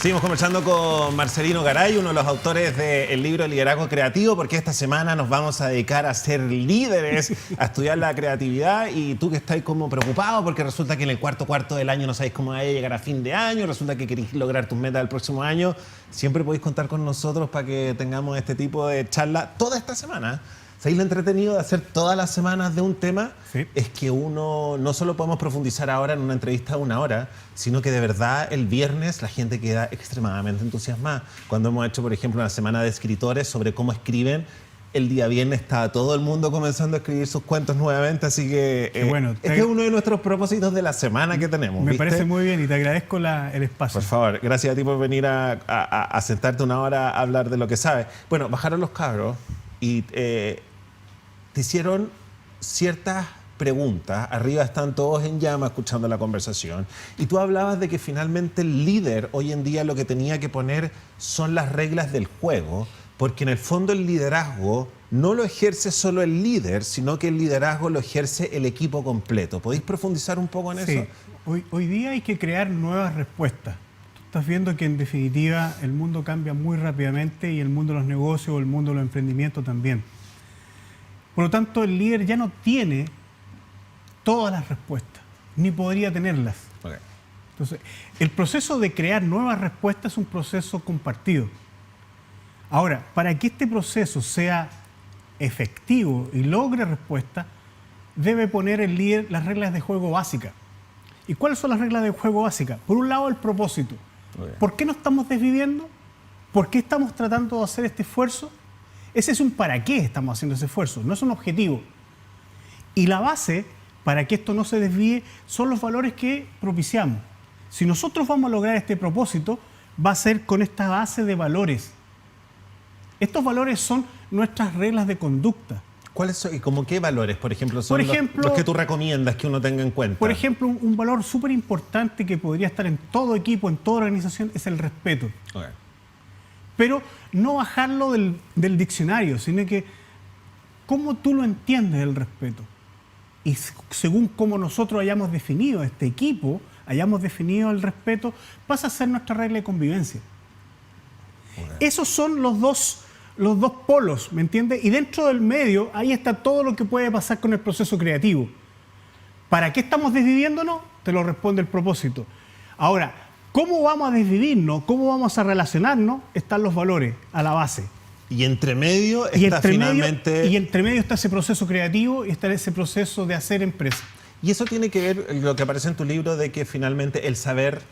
Seguimos conversando con Marcelino Garay, uno de los autores del libro Liderazgo Creativo, porque esta semana nos vamos a dedicar a ser líderes, a estudiar la creatividad. Y tú que estás como preocupado porque resulta que en el cuarto del año no sabéis cómo vais a llegar a fin de año, resulta que queréis lograr tus metas del próximo año, siempre podéis contar con nosotros para que tengamos este tipo de charla toda esta semana. ¿Sabéis lo entretenido de hacer todas las semanas de un tema? Sí. Es que uno no solo podemos profundizar ahora en una entrevista de 1 hora, sino que de verdad el viernes la gente queda extremadamente entusiasmada. Cuando hemos hecho, por ejemplo, una semana de escritores sobre cómo escriben, el día viernes está todo el mundo comenzando a escribir sus cuentos nuevamente, así que bueno, este es uno de nuestros propósitos de la semana que tenemos. Me ¿viste? parece muy bien y te agradezco el espacio. Por favor, gracias a ti por venir a sentarte 1 hora a hablar de lo que sabes. Bueno, bajaron los cabros y te hicieron ciertas preguntas. Arriba están todos en llama escuchando la conversación. Y tú hablabas de que finalmente el líder hoy en día lo que tenía que poner son las reglas del juego, porque en el fondo el liderazgo no lo ejerce solo el líder, sino que el liderazgo lo ejerce el equipo completo. ¿Podéis profundizar un poco en eso? Hoy día hay que crear nuevas respuestas. Tú estás viendo que en definitiva el mundo cambia muy rápidamente y el mundo de los negocios, el mundo de los emprendimientos también. Por lo tanto, el líder ya no tiene todas las respuestas, ni podría tenerlas. Okay. Entonces, el proceso de crear nuevas respuestas es un proceso compartido. Ahora, para que este proceso sea efectivo y logre respuesta, debe poner el líder las reglas de juego básicas. ¿Y cuáles son las reglas de juego básicas? Por un lado, el propósito. Okay. ¿Por qué nos estamos desviviendo? ¿Por qué estamos tratando de hacer este esfuerzo? Ese es un para qué estamos haciendo ese esfuerzo, no es un objetivo. Y la base para que esto no se desvíe son los valores que propiciamos. Si nosotros vamos a lograr este propósito, va a ser con esta base de valores. Estos valores son nuestras reglas de conducta. ¿Cuáles son y como qué valores, por ejemplo, son los que tú recomiendas que uno tenga en cuenta? Por ejemplo, un valor súper importante que podría estar en todo equipo, en toda organización, es el respeto. Okay. Pero no bajarlo del diccionario, sino que cómo tú lo entiendes el respeto. Y según cómo nosotros hayamos definido este equipo, hayamos definido el respeto, pasa a ser nuestra regla de convivencia. Okay. Esos son los dos polos, ¿me entiendes? Y dentro del medio, ahí está todo lo que puede pasar con el proceso creativo. ¿Para qué estamos desviviéndonos? Te lo responde el propósito. Ahora, ¿cómo vamos a desvivirnos? ¿Cómo vamos a relacionarnos? Están los valores a la base. Y entre medio está finalmente... Y entre medio está ese proceso creativo y está ese proceso de hacer empresa. Y eso tiene que ver lo que aparece en tu libro de que finalmente el saber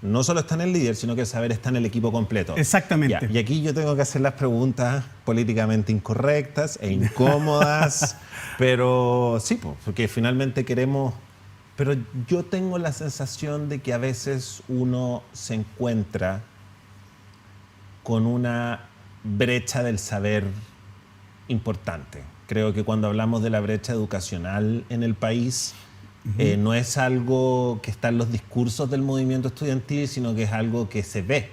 no solo está en el líder, sino que el saber está en el equipo completo. Exactamente. Ya, y aquí yo tengo que hacer las preguntas políticamente incorrectas e incómodas, pero sí, porque finalmente queremos... Pero yo tengo la sensación de que a veces uno se encuentra con una brecha del saber importante. Creo que cuando hablamos de la brecha educacional en el país, no es algo que está en los discursos del movimiento estudiantil, sino que es algo que se ve.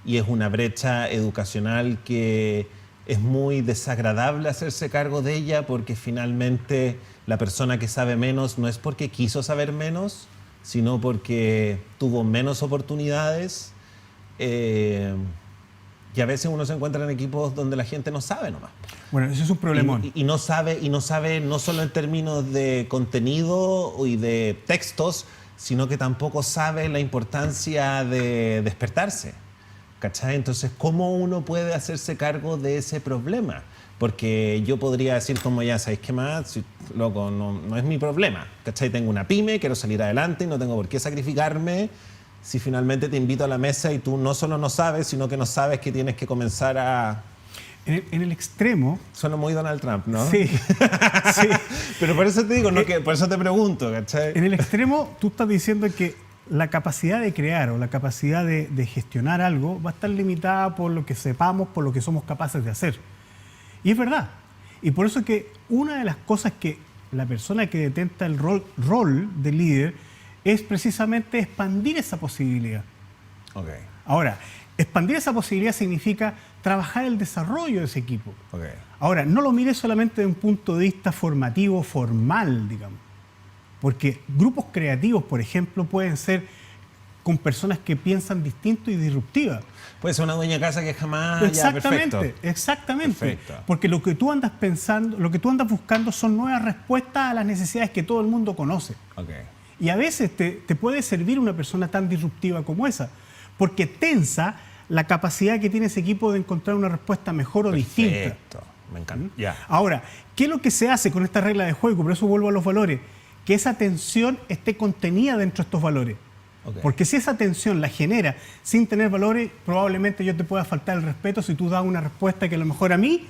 Y es una brecha educacional que es muy desagradable hacerse cargo de ella porque finalmente la persona que sabe menos no es porque quiso saber menos, sino porque tuvo menos oportunidades. Y a veces uno se encuentra en equipos donde la gente no sabe nomás. Bueno, eso es un problemón. Y no sabe no solo en términos de contenido y de textos, sino que tampoco sabe la importancia de despertarse. ¿Cachai? Entonces, ¿cómo uno puede hacerse cargo de ese problema? Porque yo podría decir como ya, ¿sabéis qué más? Si, loco, no es mi problema. ¿Cachai? Tengo una pyme, quiero salir adelante y no tengo por qué sacrificarme si finalmente te invito a la mesa y tú no solo no sabes, sino que no sabes que tienes que comenzar a... En el extremo... Suena muy Donald Trump, ¿no? Sí, sí. Pero por eso te digo, por eso te pregunto, ¿cachai? En el extremo tú estás diciendo que la capacidad de crear o la capacidad de gestionar algo va a estar limitada por lo que sepamos, por lo que somos capaces de hacer. Y es verdad. Y por eso es que una de las cosas que la persona que detenta el rol de líder es precisamente expandir esa posibilidad. Okay. Ahora, expandir esa posibilidad significa trabajar el desarrollo de ese equipo. Okay. Ahora, no lo mires solamente de un punto de vista formativo, formal, digamos. Porque grupos creativos, por ejemplo, pueden ser con personas que piensan distinto y disruptivas. Puede ser una dueña de casa que jamás... Exactamente, exactamente. Perfecto. Porque lo que tú andas pensando, lo que tú andas buscando son nuevas respuestas a las necesidades que todo el mundo conoce. Okay. Y a veces te puede servir una persona tan disruptiva como esa, porque tensa la capacidad que tiene ese equipo de encontrar una respuesta mejor o distinta. Perfecto, me encanta. Ya. Ahora, ¿qué es lo que se hace con esta regla de juego? Por eso vuelvo a los valores. Que esa tensión esté contenida dentro de estos valores. Okay. Porque si esa tensión la genera sin tener valores, probablemente yo te pueda faltar el respeto si tú das una respuesta que a lo mejor a mí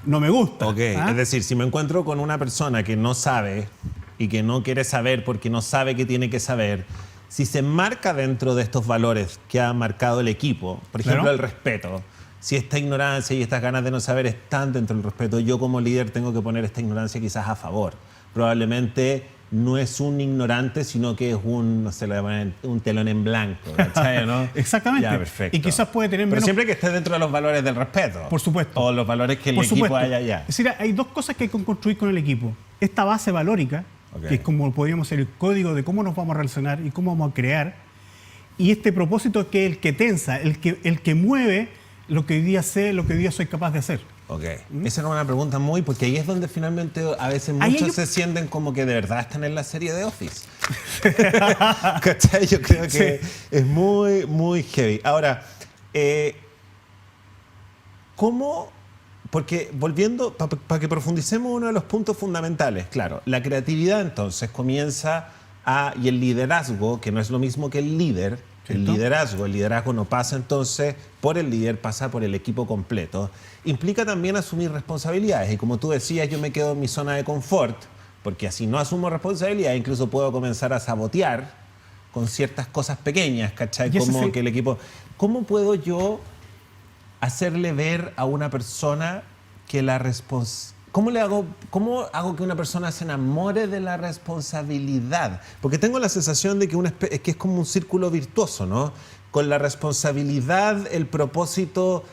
no me gusta. Okay. Es decir, si me encuentro con una persona que no sabe y que no quiere saber porque no sabe que tiene que saber, si se marca dentro de estos valores que ha marcado el equipo, por ejemplo, Claro. el respeto, si esta ignorancia y estas ganas de no saber están dentro del respeto, yo como líder tengo que poner esta ignorancia quizás a favor. Probablemente no es un ignorante, sino que es un, no sé, le voy a poner un telón en blanco, ¿cachai, no? Exactamente. Ya, perfecto. Y quizás puede tener Pero menos... siempre que esté dentro de los valores del respeto. Por supuesto. O los valores que el Por equipo supuesto. haya ya. Es decir, hay dos cosas que hay que construir con el equipo. Esta base valórica, Ok. que es como podríamos ser el código de cómo nos vamos a relacionar y cómo vamos a crear. Y este propósito que es el que tensa, el que mueve lo que hoy día sé, lo que hoy día soy capaz de hacer. Ok. Esa era una pregunta muy... Porque ahí es donde finalmente a veces Ahí muchos hay- se sienten como que de verdad están en la serie de Office. ¿Cachai? Yo creo que es muy, muy heavy. Ahora, ¿cómo...? Porque volviendo, para que profundicemos uno de los puntos fundamentales, claro, la creatividad entonces comienza y el liderazgo, que no es lo mismo que el líder, el liderazgo no pasa entonces por el líder, pasa por el equipo completo, implica también asumir responsabilidades. Y como tú decías, yo me quedo en mi zona de confort, porque así no asumo responsabilidad, incluso puedo comenzar a sabotear con ciertas cosas pequeñas, ¿cachai? Y ese Como es el- que el equipo... ¿Cómo puedo yo hacerle ver a una persona que la ¿Cómo hago que una persona se enamore de la responsabilidad? Porque tengo la sensación de que es como un círculo virtuoso, ¿no? Con la responsabilidad el propósito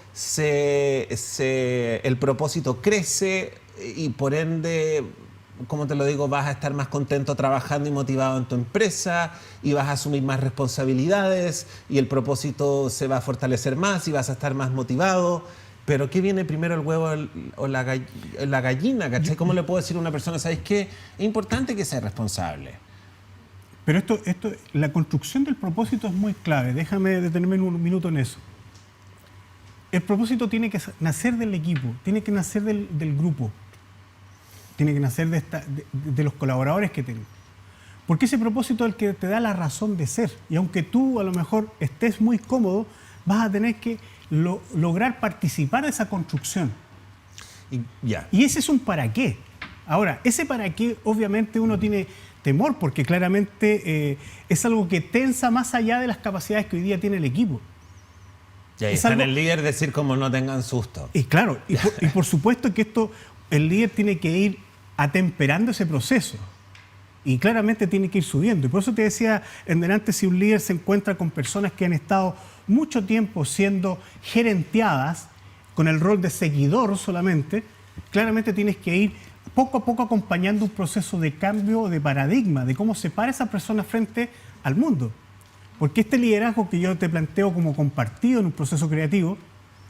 crece y por ende, como te lo digo, vas a estar más contento trabajando y motivado en tu empresa y vas a asumir más responsabilidades y el propósito se va a fortalecer más y vas a estar más motivado. Pero ¿qué viene primero, el huevo o la gallina? ¿Cachai? ¿Cómo le puedo decir a una persona, sabes qué? Es importante que sea responsable. Pero la construcción del propósito es muy clave. Déjame detenerme un minuto en eso. El propósito tiene que nacer del equipo, tiene que nacer del grupo, tiene que nacer de los colaboradores que tengo. Porque ese propósito es el que te da la razón de ser. Y aunque tú a lo mejor estés muy cómodo, vas a tener que lograr participar de esa construcción. Y ese es un para qué. Ahora, ese para qué obviamente uno tiene temor, porque claramente es algo que tensa más allá de las capacidades que hoy día tiene el equipo. Y ahí Es está en algo- el líder decir como no tengan susto. Y claro, y por supuesto que el líder tiene que ir atemperando ese proceso. Y claramente tiene que ir subiendo. Y por eso te decía en delante, si un líder se encuentra con personas que han estado mucho tiempo siendo gerenteadas con el rol de seguidor solamente, claramente tienes que ir poco a poco acompañando un proceso de cambio de paradigma, de cómo se para esa persona frente al mundo. Porque este liderazgo que yo te planteo como compartido en un proceso creativo,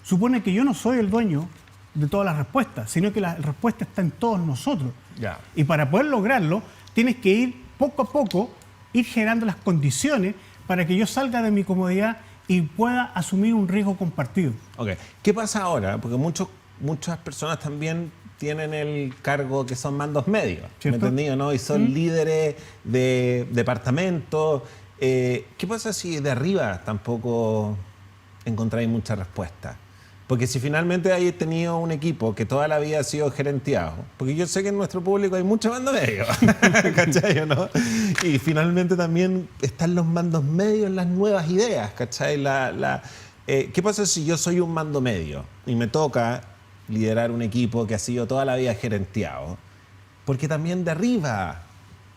supone que yo no soy el dueño de todas las respuestas, sino que la respuesta está en todos nosotros. Ya. Y para poder lograrlo, tienes que ir poco a poco, ir generando las condiciones para que yo salga de mi comodidad y pueda asumir un riesgo compartido. Ok. ¿Qué pasa ahora? Porque muchas personas también tienen el cargo que son mandos medios, ¿me ¿Cierto? entendí, no? Y son líderes de departamentos. ¿Qué pasa si de arriba tampoco encontráis mucha respuesta? Porque si finalmente hay tenido un equipo que toda la vida ha sido gerenteado, porque yo sé que en nuestro público hay mucho mando medio, ¿cachai o no? Y finalmente también están los mandos medios en las nuevas ideas, ¿cachai? ¿Qué pasa si yo soy un mando medio y me toca liderar un equipo que ha sido toda la vida gerenteado? Porque también de arriba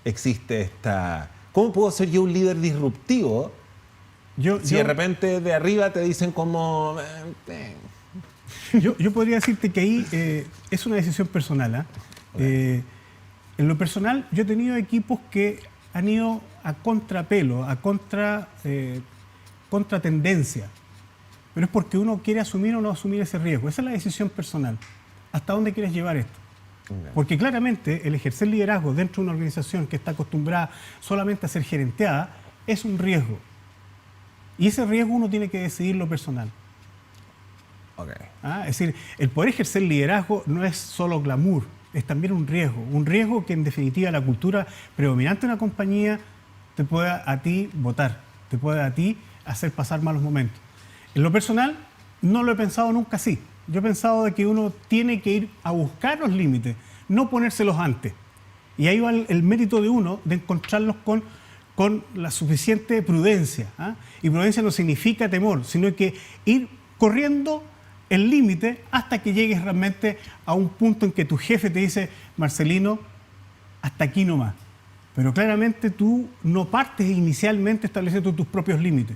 existe esta... ¿Cómo puedo ser yo un líder disruptivo si de repente de arriba te dicen como... Yo podría decirte que ahí es una decisión personal. ¿Ah? En lo personal, yo he tenido equipos que han ido a contrapelo, a contra contra tendencia, pero es porque uno quiere asumir o no asumir ese riesgo. Esa es la decisión personal. ¿Hasta dónde quieres llevar esto? Porque claramente el ejercer liderazgo dentro de una organización que está acostumbrada solamente a ser gerenteada es un riesgo. Y ese riesgo uno tiene que decidirlo personal. Es decir, el poder ejercer liderazgo no es solo glamour, es también un riesgo que en definitiva la cultura predominante de una compañía te pueda a ti botar, te puede a ti hacer pasar malos momentos. En lo personal, no lo he pensado nunca así. Yo he pensado de que uno tiene que ir a buscar los límites, no ponérselos antes. Y ahí va el mérito de uno de encontrarlos con la suficiente prudencia. Y prudencia no significa temor, sino que ir corriendo el límite hasta que llegues realmente a un punto en que tu jefe te dice, Marcelino, hasta aquí nomás. Pero claramente tú no partes inicialmente estableciendo tus propios límites.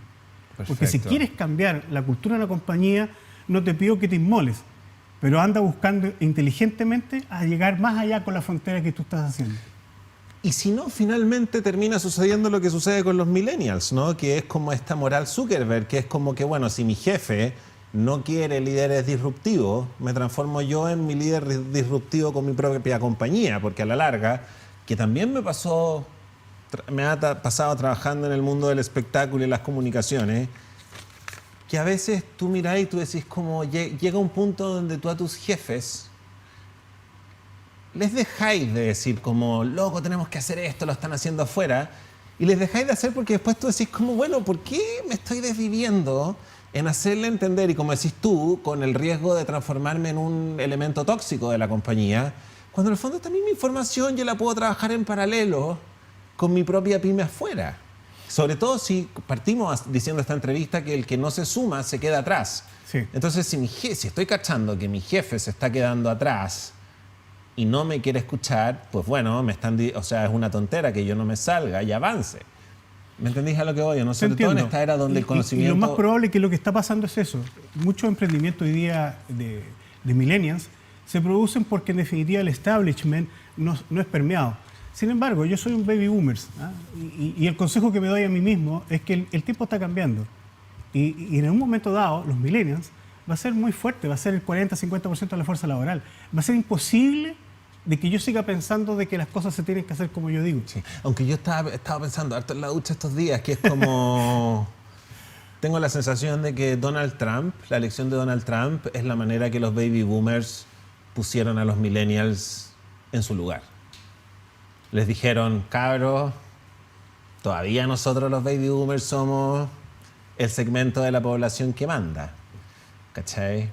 Perfecto. Porque si quieres cambiar la cultura de una compañía, no te pido que te inmoles, pero anda buscando inteligentemente a llegar más allá con la frontera que tú estás haciendo. Y si no, finalmente termina sucediendo lo que sucede con los millennials, ¿no? Que es como esta moral Zuckerberg, que es como que, bueno, si mi jefe no quiere líderes disruptivos, me transformo yo en mi líder disruptivo con mi propia compañía, porque a la larga, que también me pasó, me ha pasado trabajando en el mundo del espectáculo y las comunicaciones, que a veces tú mirás y tú decís como llega un punto donde tú a tus jefes les dejáis de decir como, loco, tenemos que hacer esto, lo están haciendo afuera, y les dejáis de hacer porque después tú decís como, bueno, ¿por qué me estoy desviviendo en hacerle entender, y como decís tú, con el riesgo de transformarme en un elemento tóxico de la compañía, cuando en el fondo también mi información yo la puedo trabajar en paralelo con mi propia pyme afuera? Sobre todo si partimos diciendo esta entrevista que el que no se suma se queda atrás. Sí. Entonces, si estoy cachando que mi jefe se está quedando atrás y no me quiere escuchar, pues bueno, o sea, es una tontera que yo no me salga y avance. ¿Me entendís a lo que voy? ¿No? Sobre todo en esta era donde el conocimiento... Y lo más probable es que lo que está pasando es eso. Muchos emprendimientos hoy día de millennials se producen porque en definitiva el establishment no es permeado. Sin embargo, yo soy un baby boomer, y el consejo que me doy a mí mismo es que el tiempo está cambiando. Y en un momento dado, los millennials va a ser muy fuerte, va a ser el 40-50% de la fuerza laboral. Va a ser imposible de que yo siga pensando de que las cosas se tienen que hacer como yo digo. Sí. Aunque yo estaba pensando harto en la ducha estos días, que es como... Tengo la sensación de que Donald Trump, la elección de Donald Trump, es la manera que los baby boomers pusieron a los millennials en su lugar. Les dijeron, cabros, todavía nosotros los baby boomers somos el segmento de la población que manda. ¿Cachai?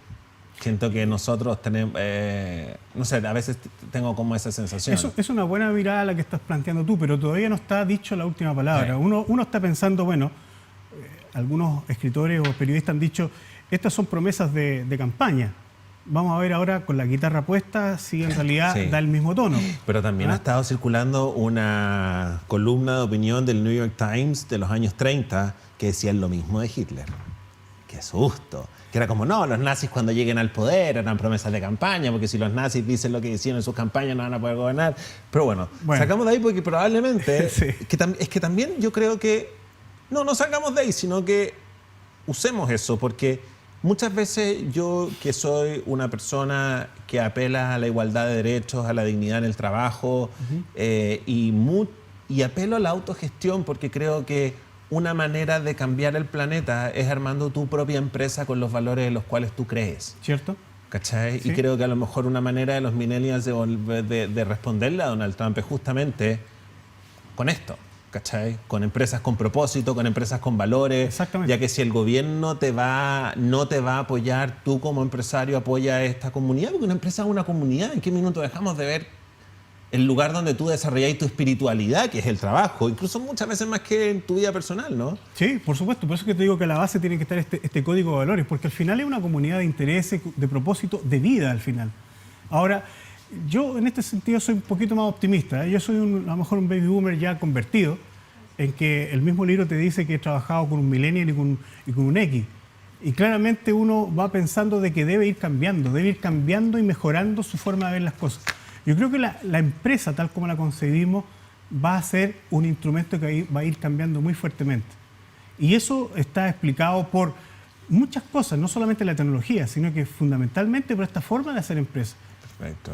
Siento que nosotros tenemos, no sé, a veces tengo como esa sensación. Eso es una buena mirada la que estás planteando tú, pero todavía no está dicho la última palabra. Sí. Uno está pensando, bueno, algunos escritores o periodistas han dicho, estas son promesas de campaña. Vamos a ver ahora con la guitarra puesta si en realidad Sí. da el mismo tono. Pero también ha estado circulando una columna de opinión del New York Times de los años 30 que decía lo mismo de Hitler. ¡Qué susto! Que era como, no, los nazis cuando lleguen al poder eran promesas de campaña, porque si los nazis dicen lo que hicieron en sus campañas no van a poder gobernar. Pero bueno, sacamos de ahí porque probablemente... Sí. Es que también yo creo que... No sacamos de ahí, sino que usemos eso, porque muchas veces yo, que soy una persona que apela a la igualdad de derechos, a la dignidad en el trabajo, y apelo a la autogestión, porque creo que una manera de cambiar el planeta es armando tu propia empresa con los valores en los cuales tú crees. ¿Cierto? ¿Cachai? Sí. Y creo que a lo mejor una manera de los millennials de responderle a Donald Trump es justamente con esto, ¿cachai? Con empresas con propósito, con empresas con valores. Exactamente. Ya que si el gobierno no te va a apoyar, tú como empresario apoya a esta comunidad, porque una empresa es una comunidad. ¿En qué minuto dejamos de ver el lugar donde tú desarrollas tu espiritualidad, que es el trabajo, incluso muchas veces más que en tu vida personal, ¿no? Sí, por supuesto. Por eso es que te digo que a la base tiene que estar este código de valores, porque al final es una comunidad de intereses, de propósito, de vida al final. Ahora, yo en este sentido soy un poquito más optimista. Yo soy a lo mejor un baby boomer ya convertido, en que el mismo libro te dice que he trabajado con un millennial y con un X. Y claramente uno va pensando de que debe ir cambiando y mejorando su forma de ver las cosas. Yo creo que la empresa, tal como la concebimos, va a ser un instrumento que va a ir cambiando muy fuertemente. Y eso está explicado por muchas cosas, no solamente la tecnología, sino que fundamentalmente por esta forma de hacer empresa. Perfecto.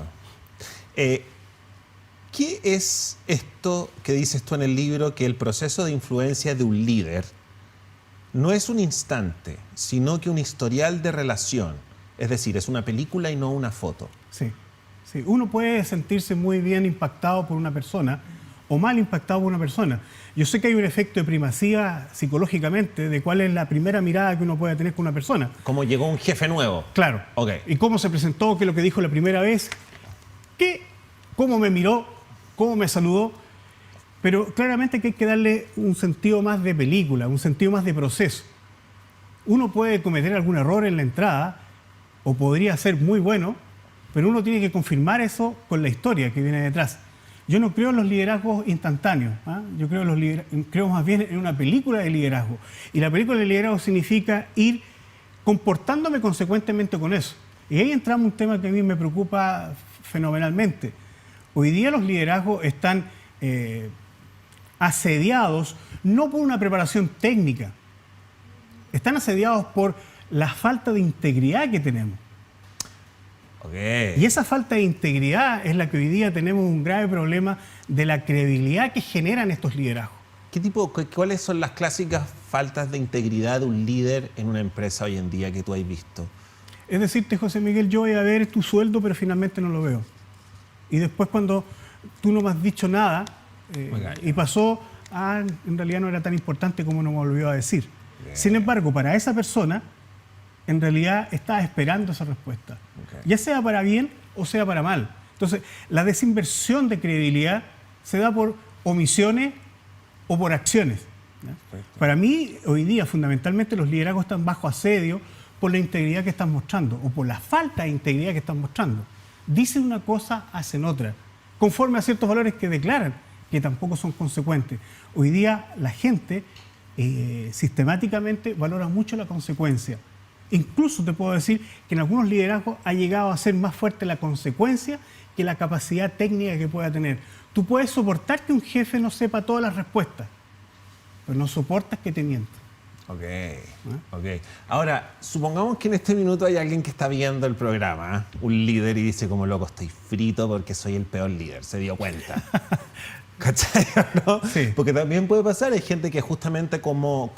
¿Qué es esto que dices tú en el libro, que el proceso de influencia de un líder no es un instante, sino que un historial de relación? Es decir, es una película y no una foto. Sí, sí. Uno puede sentirse muy bien impactado por una persona o mal impactado por una persona. Yo sé que hay un efecto de primacía psicológicamente de cuál es la primera mirada que uno puede tener con una persona. Como llegó un jefe nuevo. Claro. Ok. Y cómo se presentó, qué es lo que dijo la primera vez, cómo me miró, cómo me saludó. Pero claramente que hay que darle un sentido más de película, un sentido más de proceso. Uno puede cometer algún error en la entrada, o podría ser muy bueno, pero uno tiene que confirmar eso con la historia que viene detrás. Yo no creo en los liderazgos instantáneos, ¿ah? Yo creo más bien en una película de liderazgo. Y la película de liderazgo significa ir comportándome consecuentemente con eso. Y ahí entramos en un tema que a mí me preocupa fenomenalmente. Hoy día los liderazgos están asediados no por una preparación técnica, están asediados por la falta de integridad que tenemos. Okay. Y esa falta de integridad es la que hoy día tenemos un grave problema de la credibilidad que generan estos liderazgos. ¿Cuáles son las clásicas faltas de integridad de un líder en una empresa hoy en día que tú has visto? Es decirte, José Miguel, yo voy a ver tu sueldo, pero finalmente no lo veo. Y después cuando tú no me has dicho nada y pasó, en realidad no era tan importante como no me volvió a decir. Bien. Sin embargo, para esa persona, en realidad estaba esperando esa respuesta. Okay. Ya sea para bien o sea para mal. Entonces, la desinversión de credibilidad se da por omisiones o por acciones. Para mí, hoy día, fundamentalmente, los liderazgos están bajo asedio por la integridad que están mostrando o por la falta de integridad que están mostrando. Dicen una cosa, hacen otra, conforme a ciertos valores que declaran, que tampoco son consecuentes. Hoy día la gente sistemáticamente valora mucho la consecuencia. Incluso te puedo decir que en algunos liderazgos ha llegado a ser más fuerte la consecuencia que la capacidad técnica que pueda tener. Tú puedes soportar que un jefe no sepa todas las respuestas, pero no soportas que te mienta. Ok. Ahora, supongamos que en este minuto hay alguien que está viendo el programa, un líder, y dice como, loco, estoy frito porque soy el peor líder, se dio cuenta. ¿Cachai? ¿No? Sí. Porque también puede pasar, hay gente que justamente como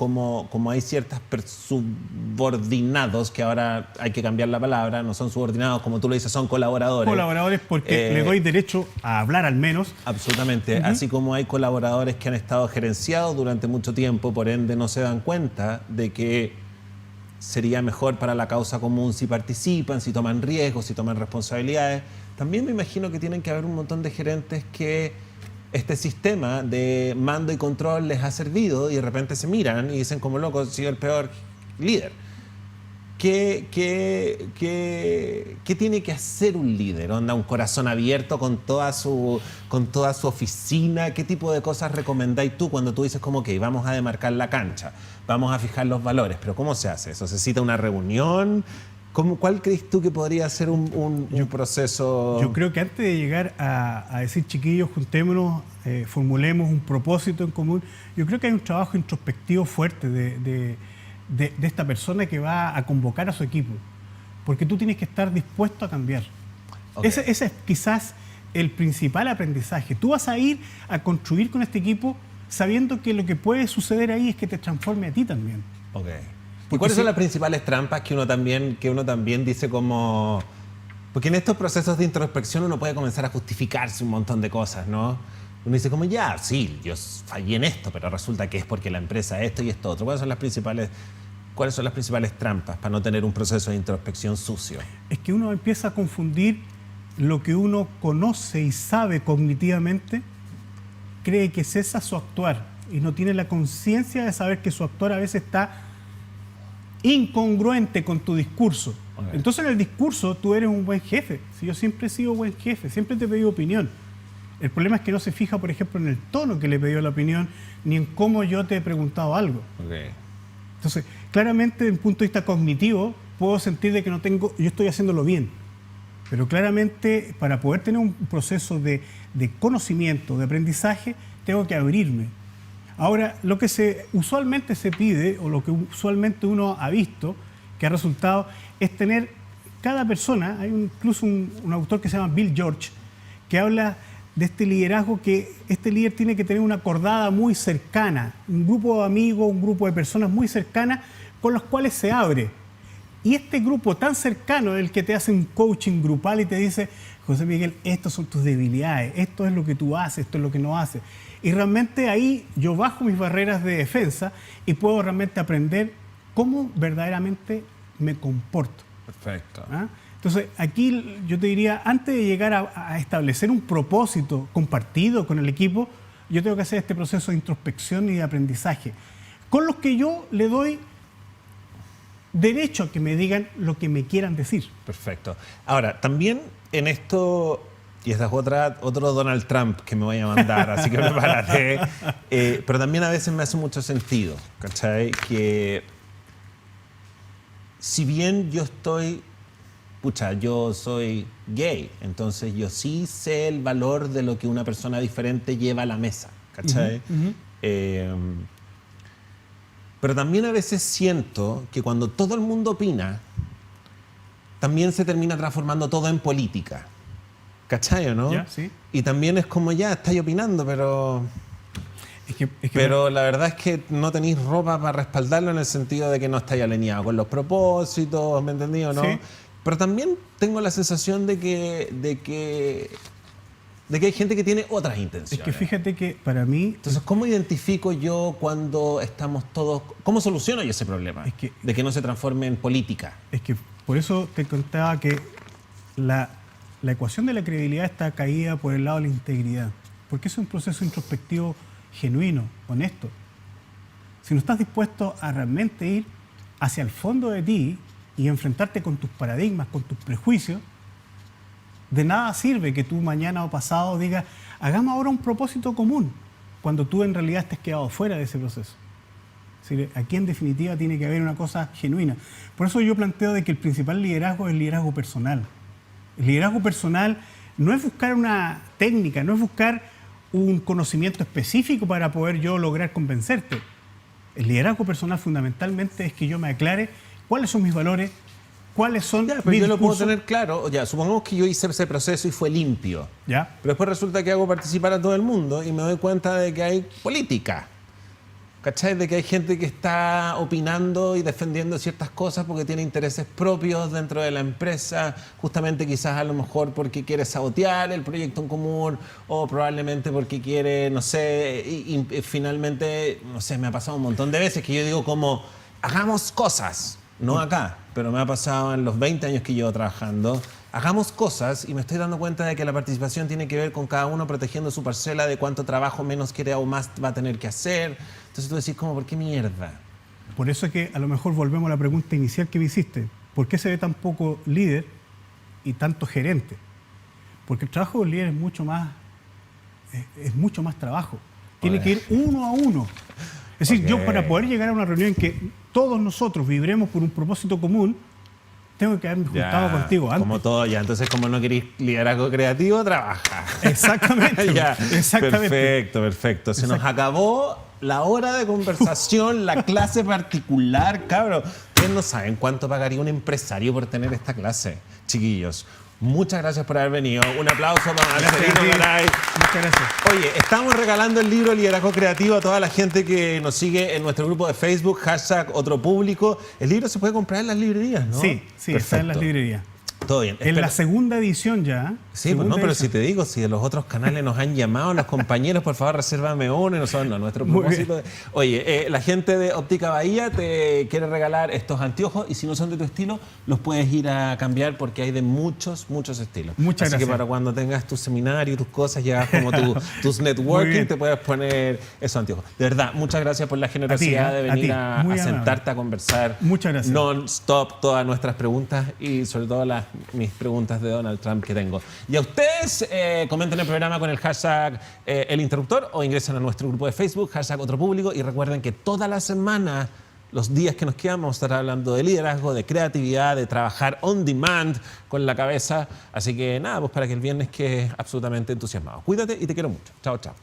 hay ciertos subordinados, que ahora hay que cambiar la palabra, no son subordinados, como tú lo dices, son colaboradores. Colaboradores porque le doy derecho a hablar al menos. Absolutamente, así como hay colaboradores que han estado gerenciados durante mucho tiempo, por ende no se dan cuenta de que sería mejor para la causa común si participan, si toman riesgos, si toman responsabilidades. También me imagino que tienen que haber un montón de gerentes que este sistema de mando y control les ha servido y de repente se miran y dicen como, loco, soy el peor líder. ¿Qué tiene que hacer un líder? ¿Onda un corazón abierto con toda su oficina? ¿Qué tipo de cosas recomendáis tú cuando tú dices como que vamos a demarcar la cancha, vamos a fijar los valores? ¿Pero cómo se hace eso? ¿Se cita una reunión? ¿Cuál crees tú que podría ser un proceso? Yo creo que antes de llegar a decir, chiquillos, juntémonos, formulemos un propósito en común, yo creo que hay un trabajo introspectivo fuerte de esta persona que va a convocar a su equipo. Porque tú tienes que estar dispuesto a cambiar. Okay. Ese es quizás el principal aprendizaje. Tú vas a ir a construir con este equipo sabiendo que lo que puede suceder ahí es que te transforme a ti también. Okay. ¿Y cuáles son las principales trampas que uno también dice como...? Porque en estos procesos de introspección uno puede comenzar a justificarse un montón de cosas, ¿no? Uno dice como, ya, sí, yo fallé en esto, pero resulta que es porque la empresa esto y esto otro. ¿Cuáles son las principales trampas para no tener un proceso de introspección sucio? Es que uno empieza a confundir lo que uno conoce y sabe cognitivamente, cree que es esa su actuar y no tiene la conciencia de saber que su actuar a veces está incongruente con tu discurso. Okay. Entonces en el discurso tú eres un buen jefe. Si yo siempre he sido buen jefe, siempre te he pedido opinión. El problema es que no se fija, por ejemplo, en el tono que le he pedido la opinión, ni en cómo yo te he preguntado algo. Okay. Entonces, claramente desde un punto de vista cognitivo, puedo sentir de que yo estoy haciéndolo bien. Pero claramente, para poder tener un proceso de conocimiento, de aprendizaje, tengo que abrirme. Ahora, lo que usualmente se pide, o lo que usualmente uno ha visto, que ha resultado, es tener cada persona, hay incluso un autor que se llama Bill George, que habla de este liderazgo, que este líder tiene que tener una cordada muy cercana, un grupo de amigos, un grupo de personas muy cercanas con los cuales se abre. Y este grupo tan cercano es el que te hace un coaching grupal y te dice, José Miguel, estas son tus debilidades, esto es lo que tú haces, esto es lo que no haces. Y realmente ahí yo bajo mis barreras de defensa y puedo realmente aprender cómo verdaderamente me comporto. Perfecto. ¿Ah? Entonces, aquí yo te diría, antes de llegar a establecer un propósito compartido con el equipo, yo tengo que hacer este proceso de introspección y de aprendizaje, con los que yo le doy derecho a que me digan lo que me quieran decir. Perfecto. Ahora, también en esto, y esta es otro Donald Trump que me voy a mandar, así que prepárate, pero también a veces me hace mucho sentido, ¿cachai? Que si bien yo soy gay, entonces yo sí sé el valor de lo que una persona diferente lleva a la mesa, ¿cachai? Pero también a veces siento que cuando todo el mundo opina, también se termina transformando todo en política, ¿cachai o no? ¿Ya? Sí. Y también es como, ya, estáis opinando, pero... Pero la verdad es que no tenéis ropa para respaldarlo, en el sentido de que no estáis alineados con los propósitos, ¿me entendí o no? Sí. Pero también tengo la sensación de que hay gente que tiene otras intenciones. Es que fíjate que para mí... Entonces, ¿cómo identifico yo cuando estamos todos... ¿Cómo soluciono yo ese problema? De que no se transforme en política. Es que por eso te contaba que la ecuación de la credibilidad está caída por el lado de la integridad. Porque es un proceso introspectivo genuino, honesto. Si no estás dispuesto a realmente ir hacia el fondo de ti y enfrentarte con tus paradigmas, con tus prejuicios, de nada sirve que tú mañana o pasado digas, hagamos ahora un propósito común, cuando tú en realidad estés quedado fuera de ese proceso. Es decir, aquí en definitiva tiene que haber una cosa genuina. Por eso yo planteo de que el principal liderazgo es el liderazgo personal. El liderazgo personal no es buscar una técnica, no es buscar un conocimiento específico para poder yo lograr convencerte. El liderazgo personal fundamentalmente es que yo me aclare cuáles son mis valores, cuáles son mis pero yo lo puedo discursos. tener claro. Ya, supongamos que yo hice ese proceso y fue limpio. ¿Ya? Pero después resulta que hago participar a todo el mundo y me doy cuenta de que hay política. ¿Cachai? De que hay gente que está opinando y defendiendo ciertas cosas porque tiene intereses propios dentro de la empresa, justamente quizás a lo mejor porque quiere sabotear el proyecto en común, o probablemente porque quiere, no sé, y finalmente, no sé, me ha pasado un montón de veces que yo digo como, hagamos cosas, no acá, pero me ha pasado en los 20 años que llevo trabajando. Hagamos cosas y me estoy dando cuenta de que la participación tiene que ver con cada uno protegiendo su parcela de cuánto trabajo menos quiere o más va a tener que hacer. Entonces tú decís, como, ¿por qué mierda? Por eso es que a lo mejor volvemos a la pregunta inicial que me hiciste. ¿Por qué se ve tan poco líder y tanto gerente? Porque el trabajo del líder es mucho más trabajo. Tiene que ir uno a uno. Es decir, yo para poder llegar a una reunión en que todos nosotros vibremos por un propósito común, tengo que haberme juntado contigo antes. Como todo, ya. Entonces, como no queréis liderazgo creativo, trabaja. Exactamente. Ya. Exactamente. Perfecto. Se nos acabó la hora de conversación, la clase particular. Cabrón, ustedes no saben cuánto pagaría un empresario por tener esta clase, chiquillos. Muchas gracias por haber venido. Un aplauso para Marcelino Garay. Muchas gracias. Oye, estamos regalando el libro Liderazgo Creativo a toda la gente que nos sigue en nuestro grupo de Facebook, #OtroPúblico. El libro se puede comprar en las librerías, ¿no? Sí, está en las librerías. Todo bien. En la segunda edición ya. Sí, pues no, pero si te digo, si de los otros canales nos han llamado los compañeros, por favor, resérvame uno y nosotros no. Nuestro propósito. Oye, la gente de Óptica Bahía te quiere regalar estos anteojos y si no son de tu estilo, los puedes ir a cambiar porque hay de muchos estilos. Muchas gracias. Así que para cuando tengas tu seminario, tus cosas, llevas como tus networking, te puedes poner esos anteojos. De verdad, muchas gracias por la generosidad de venir a sentarte a conversar. Muchas gracias. Non-stop todas nuestras preguntas y sobre todo mis preguntas de Donald Trump que tengo. Y a ustedes comenten el programa con el hashtag El Interruptor o ingresen a nuestro grupo de Facebook, #OtroPúblico, y recuerden que toda la semana, los días que nos quedan, vamos a estar hablando de liderazgo, de creatividad, de trabajar on demand con la cabeza. Así que nada, pues para que el viernes quede absolutamente entusiasmado. Cuídate y te quiero mucho. Chao, chao.